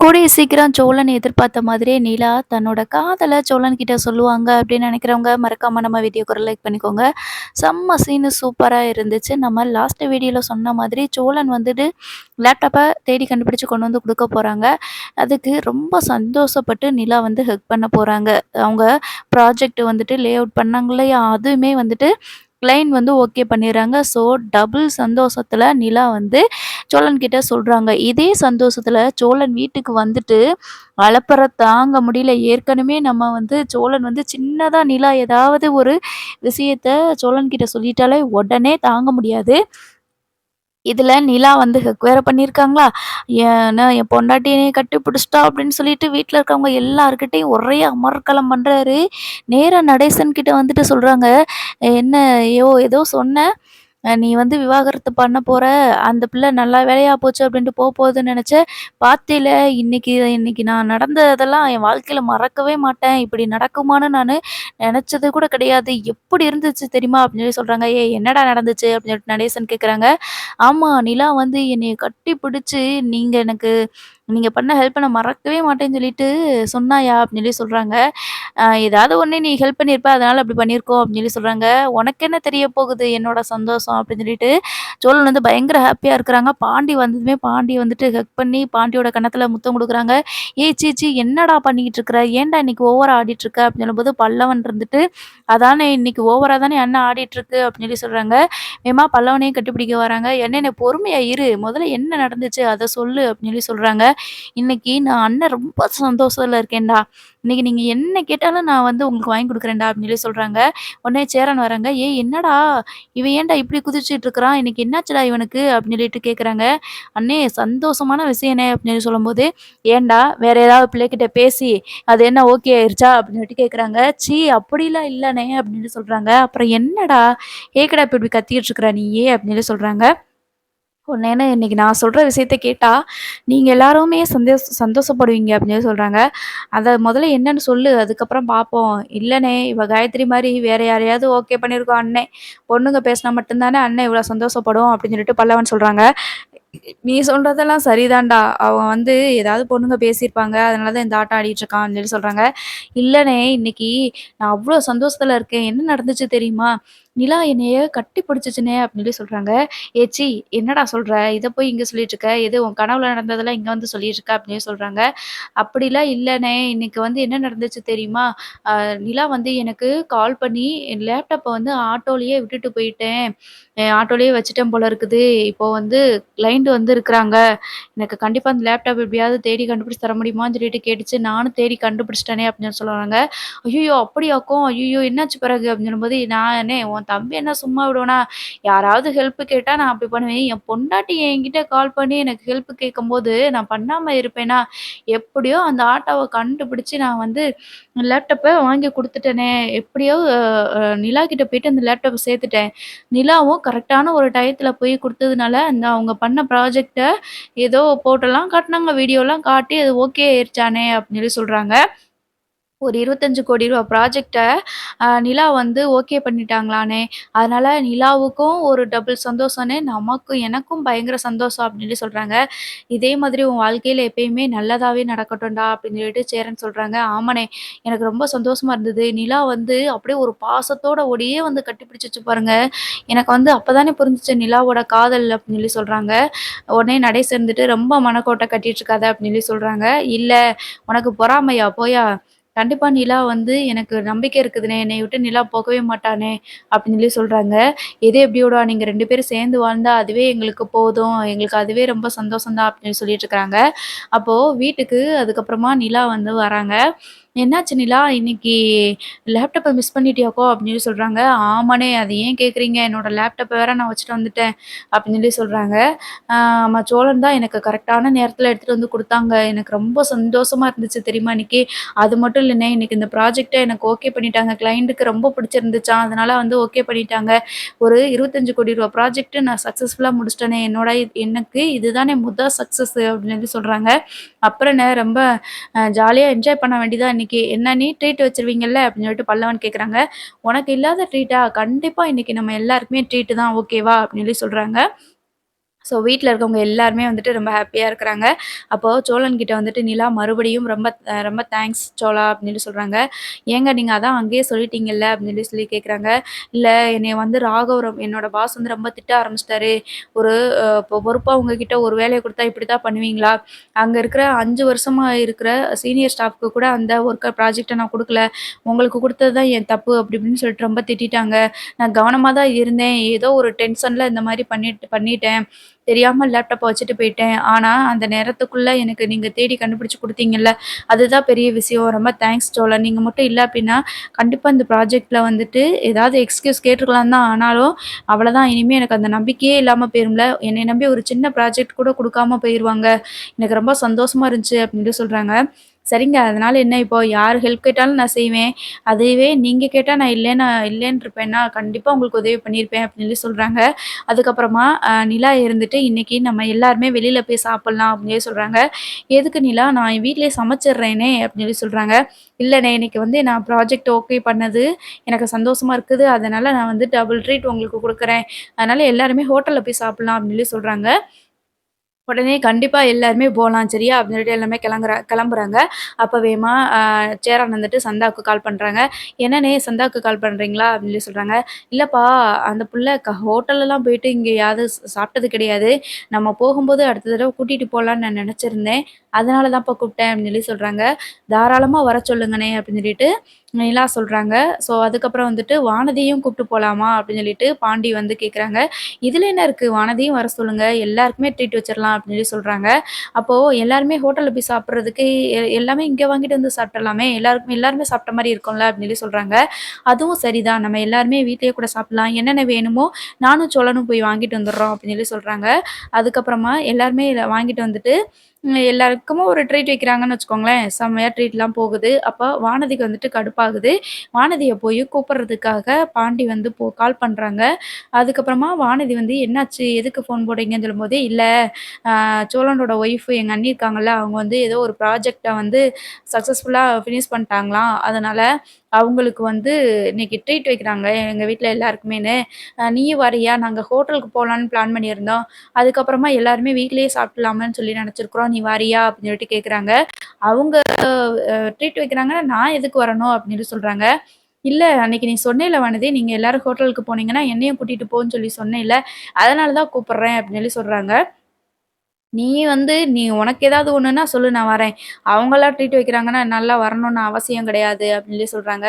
கூடிய சீக்கிரம் சோழன் எதிர்பார்த்த மாதிரியே நிலா தன்னோட காதல சோழன் கிட்ட சொல்லுவாங்க அப்படின்னு நினைக்கிறவங்க மறக்காம நம்ம வீடியோக்கு ஒரு லைக் பண்ணிக்கோங்க. செம்ம சீனு சூப்பரா இருந்துச்சு. நம்ம லாஸ்ட் வீடியோல சொன்ன மாதிரி சோழன் வந்துட்டு லேப்டாப்ப தேடி கண்டுபிடிச்சு கொண்டு வந்து குடுக்க போறாங்க. அதுக்கு ரொம்ப சந்தோஷப்பட்டு நிலா வந்து ஹக் பண்ண போறாங்க. அவங்க ப்ராஜெக்ட் வந்துட்டு லே அவுட் பண்ணாங்க இல்லையா? அதுவுமே வந்துட்டு கிளையண்ட் வந்து ஓகே பண்ணிடுறாங்க. ஸோ டபுள் சந்தோஷத்துல நிலா வந்து சோழன் கிட்ட சொல்றாங்க. இதே சந்தோஷத்துல சோழன் வீட்டுக்கு வந்துட்டு அலப்பற தாங்க முடியல. ஏற்கனவே நம்ம வந்து சோழன் வந்து சின்னதா நிலா ஏதாவது ஒரு விஷயத்த சோழன் கிட்ட சொல்லிட்டாலே உடனே தாங்க முடியாது. இதுல நிலா வந்து ஹக் வேற பண்ணியிருக்காங்களா, ஏன்னா என் பொண்டாட்டி என்னைய கட்டி பிடிச்சிட்டா அப்படின்னு சொல்லிட்டு வீட்ல இருக்கவங்க எல்லார்கிட்டயும் ஒரே அமர்க்களம் பண்றாரு. நேரா நடேசன் கிட்ட வந்துட்டு சொல்றாங்க, "என்ன ஏதோ சொன்ன? நீ வந்து விவாகரத்து பண்ண போற. அந்த பிள்ளை நல்ல வேலையா போச்சு அப்படின்ட்டு போகுதுன்னு நெனச்சேன். பாத்தியில இன்னைக்கு இன்னைக்கு நான் நடந்ததெல்லாம் என் வாழ்க்கையில மறக்கவே மாட்டேன். இப்படி நடக்குமான்னு நானு நெனச்சது கூட கிடையாது. எப்படி இருந்துச்சு தெரியுமா?" அப்படின்னு சொல்லி சொல்றாங்க. "ஏய் என்னடா நடந்துச்சு?" அப்படின்னு சொல்லிட்டு நடேசன் கேட்குறாங்க. ஆமா, நிலா வந்து என்னைய கட்டி பிடிச்சு, நீங்க பண்ண ஹெல்ப்ப நான் மறக்கவே மாட்டேன்னு சொல்லிட்டு சொன்னாயா? அப்படின்னு சொல்லி சொல்றாங்க. ஏதாவது ஒண்ணு நீ ஹெல்ப் பண்ணியிருப்ப. அதனால அப்படி பண்ணியிருக்கோம் அப்படின்னு சொல்லி சொல்றாங்க. உனக்கு என்ன தெரிய போகுது என்னோட சந்தோஷம் அப்படின்னு சொல்லிட்டு சோழன் வந்து பயங்கர ஹேப்பியா இருக்கிறாங்க. பாண்டி வந்ததுமே பாண்டி வந்துட்டு ஹக் பண்ணி பாண்டியோட கன்னத்துல முத்தம் குடுக்குறாங்க. "ஏய் சீ என்னடா பண்ணிக்கிட்டு இருக்கிற? ஏன்டா இன்னைக்கு ஓவரா ஆடிட்டு இருக்க?" அப்படின்னு சொல்லும்போது பல்லவன் இருந்துட்டு, "அதானே இன்னைக்கு ஓவரா தானே அண்ணன் ஆடிட்டு இருக்கு" அப்படின்னு சொல்லி சொல்றாங்க. வேகமா பல்லவனையும் கட்டிப்பிடிக்க வராங்க. "என்னண்ணே பொறுமையா இரு. முதல்ல என்ன நடந்துச்சு அத சொல்லு" அப்படின்னு சொல்லி சொல்றாங்க. "இன்னைக்கு நான் அண்ணன் ரொம்ப சந்தோஷத்துல இருக்கேன்டா. இன்னைக்கு நீங்க என்ன கேட்டாலும் நான் வந்து உங்களுக்கு வாங்கி குடுக்குறேன்டா" அப்படின்னு சொல்லி சொல்றாங்க. உடனே சேரன் வராங்க. "ஏய் என்னடா இவன் ஏன்டா இப்படி குதிச்சுட்டு இருக்கிறான்? இன்னைக்கு என்னாச்சுடா இவனுக்கு?" அப்படின்னு சொல்லிட்டு கேட்குறாங்க. "அண்ணே சந்தோஷமான விஷயண்ணே" அப்படின்னு சொல்லி சொல்லும்போது, "ஏன்டா வேற ஏதாவது பிள்ளைகிட்ட பேசி அது என்ன ஓகே ஆயிருச்சா?" அப்படின்னு சொல்லிட்டு கேட்குறாங்க. "ச்சீ அப்படிலாம் இல்லண்ணே" அப்படின்னு சொல்றாங்க. "அப்புறம் என்னடா? ஏக்கடா இப்ப இப்படி கத்திக்கிட்டு இருக்கிற நீயி?" அப்படின்னு சொல்லி சொல்றாங்க. உடனே இன்னைக்கு நான் சொல்ற விஷயத்த கேட்டா, நீங்க எல்லாருமே சந்தோஷப்படுவீங்க அப்படின்னு சொல்லி சொல்றாங்க. அத முதல்ல என்னன்னு சொல்லு. அதுக்கப்புறம் பார்ப்போம். இல்லண்ணே, இவ காயத்ரி மாரி வேற யாரையாவது ஓகே பண்ணியிருக்கோம் அண்ணே. பொண்ணுங்க பேசினா மட்டும் தானே அண்ணன் இவ்வளோ சந்தோஷப்படும் அப்படின்னு சொல்லிட்டு பல்லவன் சொல்றாங்க. நீ சொல்றதெல்லாம் சரிதான்டா. அவன் வந்து ஏதாவது பொண்ணுங்க பேசியிருப்பாங்க. அதனால தான் இந்த ஆட்டம் ஆடிட்டு இருக்கான்னு சொல்லி சொல்றாங்க. இல்லண்ணே, இன்னைக்கு நான் அவ்ளோ சந்தோஷத்துல இருக்கேன். என்ன நடந்துச்சு தெரியுமா? நிலா என்னைய கட்டி பிடிச்சுச்சுண்ணே அப்படின்னு சொல்லி சொல்றாங்க. ச்சீ என்னடா சொல்ற? இத போய் இங்க சொல்லிட்டு இருக்க. எது உன் கனவுல நடந்ததெல்லாம் இங்க வந்து சொல்லிட்டு இருக்க அப்படின்னு சொல்லி சொல்றாங்க. அப்படிலாம் இல்லண்ணே. இன்னைக்கு வந்து என்ன நடந்துச்சு தெரியுமா? நிலா வந்து எனக்கு கால் பண்ணி என் லேப்டாப்ப வந்து ஆட்டோலயே விட்டுட்டு போயிட்டேன். ஆட்டோலயே வச்சுட்டேன் போல இருக்குது. இப்போ வந்து கிளையண்ட் வந்து இருக்கிறாங்க. எனக்கு கண்டிப்பா அந்த லேப்டாப் எப்படியாவது தேடி கண்டுபிடிச்சு தர முடியுமான்னு சொல்லிட்டு கேட்டுச்சு. நானும் தேடி கண்டுபிடிச்சுட்டேனே அப்படின்னு சொல்லுவாங்க. ஐய்யயோ! அப்படியாக்கும். ஐய்யயோ! என்னாச்சு பிறகு அப்படின்னு சொல்லும்போது, நானே உன் தம்பி என்ன சும்மா விடுவானா? யாராவது ஹெல்ப் கேட்டா நான் அப்படி பண்ணுவேன். என் பொண்டாட்டி என்கிட்ட கால் பண்ணி எனக்கு ஹெல்ப் கேட்கும்போது, நான் பண்ணாம இருப்பேனா? எப்படியோ அந்த ஆட்டோவ கண்டுபிடிச்சு நான் வந்து லேப்டாப்ப வாங்கி குடுத்துட்டேனே! எப்படியோ நிலா கிட்ட போயிட்டு அந்த லேப்டாப்ப சேர்த்துட்டேன். நிலாவும் கரெக்ட்டான ஒரு டயத்துல போய் குடுத்ததுனால, அந்த அவங்க பண்ண ப்ராஜெக்ட்ட ஏதோ ஃபோட்டோலாம் காட்டுனாங்க, வீடியோலாம் காட்டி அது ஓகே ஆயிருச்சானே! அப்படின்னு சொல்லி சொல்றாங்க. ஒரு ரூ. 25,00,00,000 ப்ராஜெக்ட்ட நிலா வந்து ஓகே பண்ணிட்டாங்களாண்ணே! அதனால நிலாவுக்கும் ஒரு டபுள் சந்தோஷம்னே, எனக்கும் பயங்கர சந்தோஷம் அப்படின்னு சொல்றாங்க. "இதே மாதிரி உன் வாழ்க்கையில எப்பயுமே நல்லதாவே நடக்கட்டும்டா" அப்படின்னு சொல்லிட்டு சேரன் சொல்றாங்க. "ஆமாண்ணே, எனக்கு ரொம்ப சந்தோஷமா இருந்தது. நிலா வந்து அப்படியே ஒரு பாசத்தோட ஓடியே வந்து கட்டிப்பிடிச்சுச்சு பாருங்க. எனக்கு வந்து அப்பதானே புரிஞ்சுச்சு நிலாவோட காதல்" அப்படின்னு சொல்லி சொல்றாங்க. உடனே நடேசன் இருந்துட்டு, "ரொம்ப மனக்கோட்டை கட்டிட்டு இருக்காத" அப்படின்னு சொல்லி சொல்றாங்க. "இல்ல உனக்கு பொறாமையா? போயா! கண்டிப்பா நிலா வந்து எனக்கு நம்பிக்கை இருக்குதுண்ணே. என்னைய விட்டு நிலா போகவே மாட்டானே!" அப்படின்னு சொல்லி சொல்றாங்க. "எது எப்படியோடா நீங்க 2 பேரும் சேர்ந்து வாழ்ந்தா அதுவே எங்களுக்கு போதும். எங்களுக்கு அதுவே ரொம்ப சந்தோஷம் தான்" அப்படின்னு சொல்லிட்டு இருக்காங்க. அப்போ வீட்டுக்கு அதுக்கப்புறமா நிலா வந்து வராங்க. "என்னாச்சு நிலா? இன்னைக்கு லேப்டாப்ப மிஸ் பண்ணிட்டியாக்கோ?" அப்படின்னு சொல்லி சொல்றாங்க. "ஆமாண்ணே, அது ஏன் கேட்குறீங்க? என்னோட லேப்டாப்ப வேற நான் வச்சுட்டு வந்துட்டேன்" அப்படின்னு சொல்லி சொல்றாங்க. ஆமா சோழன் தான் எனக்கு கரெக்ட்டான நேரத்துல எடுத்துட்டு வந்து குடுத்தாங்க. எனக்கு ரொம்ப சந்தோஷமா இருந்துச்சு தெரியுமா இன்னைக்கு. அது மட்டும் இல்லண்ணே, இன்னைக்கு இந்த ப்ராஜெக்ட்ட எனக்கு ஓகே பண்ணிட்டாங்க. கிளையன்ட்டுக்கு ரொம்ப பிடிச்சிருந்துச்சாம். அதனால வந்து ஓகே பண்ணிட்டாங்க. ஒரு ரூ. 25,00,00,000 ப்ராஜெக்ட் நான் சக்சஸ்ஃபுல்லா முடிச்சுட்டேனே. எனக்கு இதுதானே சக்சஸ் அப்படின்னு சொல்லி சொல்றாங்க. அப்புறம் என்ன ரொம்ப ஜாலியா என்ஜாய் பண்ண வேண்டியதா இன்னைக்கு. என்ன நீ ட்ரீட் வச்சுருவீங்கல்ல அப்படின்னு சொல்லிட்டு பல்லவன் கேட்குறாங்க. "உனக்கு இல்லாத ட்ரீட்டா? கண்டிப்பா இன்னைக்கு நம்ம எல்லாருக்குமே ட்ரீட் தான் ஓகேவா?" அப்படின்னு சொல்லி சொல்றாங்க. ஸோ வீட்ல இருக்கவங்க எல்லாருமே வந்துட்டு ரொம்ப ஹாப்பியா இருக்கிறாங்க. அப்போ சோழன் கிட்ட வந்துட்டு நிலா மறுபடியும் ரொம்ப தேங்க்ஸ் சோழா அப்படின்னு சொல்றாங்க. "ஏங்க நீங்க அதான் அங்கேயே சொல்லிட்டீங்கல்ல" அப்படின்னு சொல்லி கேட்குறாங்க. "இல்ல என்னைய வந்து ராகவ் என்னோட பாஸ் வந்து ரொம்ப திட்ட ஆரம்பிச்சுட்டாரு. ஒரு இப்போ பொறுப்பா உங்ககிட்ட ஒரு வேலைய குடுத்தா இப்படித்தான் பண்ணுவீங்களா? அங்க இருக்கிற 5 வருஷமா இருக்கிற சீனியர் ஸ்டாஃப்க்கு கூட அந்த ப்ராஜெக்ட்ட நான் குடுக்கல. உங்களுக்கு குடுத்தது தான் என் தப்பு" அப்படி இப்படின்னு சொல்லிட்டு ரொம்ப திட்டிட்டாங்க. நான் கவனமா தான் இருந்தேன். ஏதோ ஒரு டென்ஷன்ல இந்த மாரி பண்ணிட்டேன். தெரியாம லேப்டாப்ப வச்சுட்டு போயிட்டேன். ஆனா, அந்த நேரத்துக்குள்ள எனக்கு நீங்க தேடி கண்டுபிடிச்சு குடுத்தீங்கல்ல, அதுதான் பெரிய விஷயம். ரொம்ப தேங்க்ஸ் தோழன். நீங்க மட்டும் இல்ல அப்டின்னா, கண்டிப்பா இந்த ப்ராஜெக்ட்ல வந்துட்டு ஏதாவது எக்ஸ்கியூஸ் கேட்டுருக்கலாம் தான். ஆனாலும், அவ்வளதான் இனிமே எனக்கு அந்த நம்பிக்கையே இல்லாம போயிரும்ல. என்னைய நம்பி ஒரு சின்ன ப்ராஜெக்ட் கூட குடுக்காம போயிருவாங்க. எனக்கு ரொம்ப சந்தோஷமா இருந்துச்சு அப்டின்ட்டு சொல்றாங்க. சரிங்க. அதனால என்ன இப்போ யார் ஹெல்ப் கேட்டாலும் நான் செய்வேன். அதுவே நீங்க கேட்டா நான் இல்லேன்ருப்பேன்னா, கண்டிப்பா உங்களுக்கு உதவி பண்ணியிருப்பேன் அப்டின்னு சொல்லி சொல்றாங்க. அதுக்கப்புறமா நிலா இருந்துட்டு, "இன்னைக்கு நம்ம எல்லாருமே வெளில போய் சாப்பிடலாம்" அப்படின்னு சொல்லி சொல்றாங்க. "எதுக்கு நிலா? நான் என் வீட்லயே சமைச்சிடுறேனே" அப்படின்னு சொல்லி சொல்றாங்க. "இல்லண்ணே இன்னைக்கு வந்து நான் ப்ராஜெக்ட் ஓகே பண்ணது எனக்கு சந்தோஷமா இருக்குது. அதனால நான் வந்து டபுள் ட்ரீட் உங்களுக்கு குடுக்குறேன். அதனால எல்லாருமே ஹோட்டல்ல போய் சாப்பிடலாம்" அப்படின்னு சொல்லி சொல்றாங்க. உடனே கண்டிப்பா எல்லாருமே போலாம் சரியா? அப்படின்னு சொல்லிட்டு எல்லாமே கிளம்புறாங்க. அப்ப வேகமா சேரன் வந்துட்டு சந்தாவுக்கு கால் பண்றாங்க. "என்னண்ணே சந்தாவுக்கு கால் பண்றீங்களா?" அப்படின்னு சொல்லி சொல்றாங்க. "இல்லப்பா அந்த புள்ள ஹோட்டல்லலாம் போயிட்டு இங்கேயாவது சாப்பிட்டது கிடையாது. நம்ம போகும்போது அடுத்த தடவ கூட்டிட்டு போலான்னு நான் நெனச்சிருந்தேன். அதனால தான்ப்பா கூப்பிட்டேன்" அப்படின்னு சொல்லி சொல்றாங்க. "தாராளமா வர சொல்லுங்கண்ணே" அப்படின்னு சொல்லிட்டு நிலா சொல்றாங்க. ஸோ அதுக்கப்புறம் வந்துட்டு "வானதியும் கூப்பிட்டு போலாமா?" அப்படின்னு சொல்லிட்டு பாண்டி வந்து கேட்குறாங்க. "இதுல என்ன இருக்கு? வானதியும் வர சொல்லுங்க. எல்லாருக்குமே ட்ரீட் வச்சிரலாம்" அப்படின்னு சொல்லி சொல்றாங்க. அப்போ எல்லாருமே ஹோட்டல்ல போய் சாப்பிடுறதுக்கு எல்லாமே இங்க வாங்கிட்டு வந்து சாப்பிட்றலாமே! எல்லாருமே சாப்பிட்ட மாரி இருக்கும்ல அப்படின்னு சொல்லி சொல்றாங்க. அதுவும் சரிதான். நம்ம எல்லாருமே வீட்லயே கூட சாப்பிடலாம். என்னென்ன வேணுமோ நானும் சோழனும் போய் வாங்கிட்டு வந்துர்றோம் அப்படின்னு சொல்லி சொல்றாங்க. அதுக்கப்புறமா எல்லாருமே வாங்கிட்டு வந்துட்டு எல்லாருக்குமே ஒரு ட்ரீட் வைக்கிறாங்கன்னு வச்சுக்கோங்களேன். செம்மையா ட்ரீட்லாம் போகுது. அப்ப வானதிக்கு வந்துட்டு கடுப்பாகுது. வானதிய போய் கூப்பிடுறதுக்காக பாண்டி வந்து கால் பண்றாங்க. அதுக்கப்புறமா வானதி வந்து "என்னாச்சு? எதுக்கு ஃபோன் போடுறீங்கன்னு?" சொல்லும்போது, "இல்ல சோழனோட ஒய்ஃப் எங்க அண்ணி இருக்காங்கல்ல, அவங்க வந்து ஏதோ ஒரு ப்ராஜெக்ட்ட வந்து சக்சஸ்ஃபுல்லா ஃபினிஷ் பண்ணிட்டாங்களாம். அதனால அவங்களுக்கு வந்து இன்னைக்கு ட்ரீட் வைக்கிறாங்க எங்க வீட்ல எல்லாருக்குமேன்னு. நீயும் வர்றியா? நாங்க ஹோட்டலுக்கு போலான்னு பிளான் பண்ணியிருந்தோம். அதுக்கப்புறமா எல்லாருமே வீட்லயே சாப்பிடலாமான்னு சொல்லி நெனச்சிருக்கிறோம். நீ வர்றியா?" அப்படின்னு சொல்லிட்டு கேட்குறாங்க. அவங்க ட்ரீட் வைக்கிறாங்கன்னா, "நான் எதுக்கு வரணும்?" அப்படின்னு சொல்றாங்க. "இல்ல அன்னைக்கு நீ சொன்னேல்ல வானதி, நீங்க எல்லாரும் ஹோட்டலுக்கு போனீங்கன்னா, என்னையும் கூட்டிட்டு போன்னு சொல்லி சொன்னேல்ல, அதனால தான் கூப்பிடுறேன்" அப்படின்னு சொல்லி சொல்றாங்க. "நீ உனக்கு ஏதாவது ஒண்ணுன்னா சொல்லு நான் வரேன். அவங்களா ட்ரீட் வைக்கிறாங்கன்னா, என்னாலாம் வரணும்னு அவசியம் கிடையாது" அப்படின்னு சொல்லி சொல்றாங்க.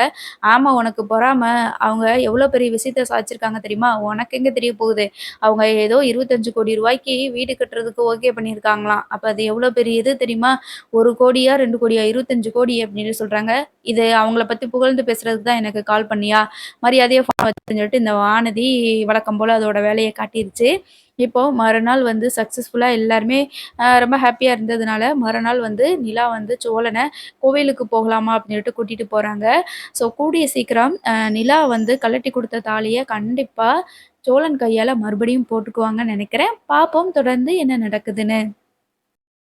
"ஆமா உனக்கு பொறாம. அவங்க எவ்வளோ பெரிய விஷயத்த சாதிச்சிருக்காங்க தெரியுமா? உனக்கு எங்க தெரிய போகுது? அவங்க ஏதோ 25,00,00,000 வீடு கட்டுறதுக்கு ஓகே பண்ணியிருக்காங்களாம். அப்ப அது எவ்வளோ பெரிய இது தெரியுமா? 1,00,00,000 2,00,00,000 25,00,00,000" அப்படின்னு சொல்றாங்க. "இது அவங்கள பத்தி புகழ்ந்து பேசுறதுக்கு தான் எனக்கு கால் பண்ணியா? மரியாதையா ஃபோன வச்சுருன்னு" சொல்லிட்டு இந்த வானதி வழக்கம் போல அதோட வேலைய காட்டிருச்சு. இப்போ மறுநாள் வந்து சக்சஸ்ஃபுல்லா எல்லாருமே ரொம்ப ஹேப்பியா இருந்ததுனால, மறுநாள் வந்து நிலா வந்து சோழன கோவிலுக்கு போகலாமா அப்படின்னு சொல்லிட்டு கூட்டிட்டு போறாங்க. ஸோ கூடிய சீக்கிரம் நிலா வந்து கழட்டி குடுத்த தாலிய கண்டிப்பா சோழன் கையால மறுபடியும் போட்டுக்குவாங்கன்னு நெனைக்கிறேன். பார்ப்போம் தொடர்ந்து என்ன நடக்குதுன்னு.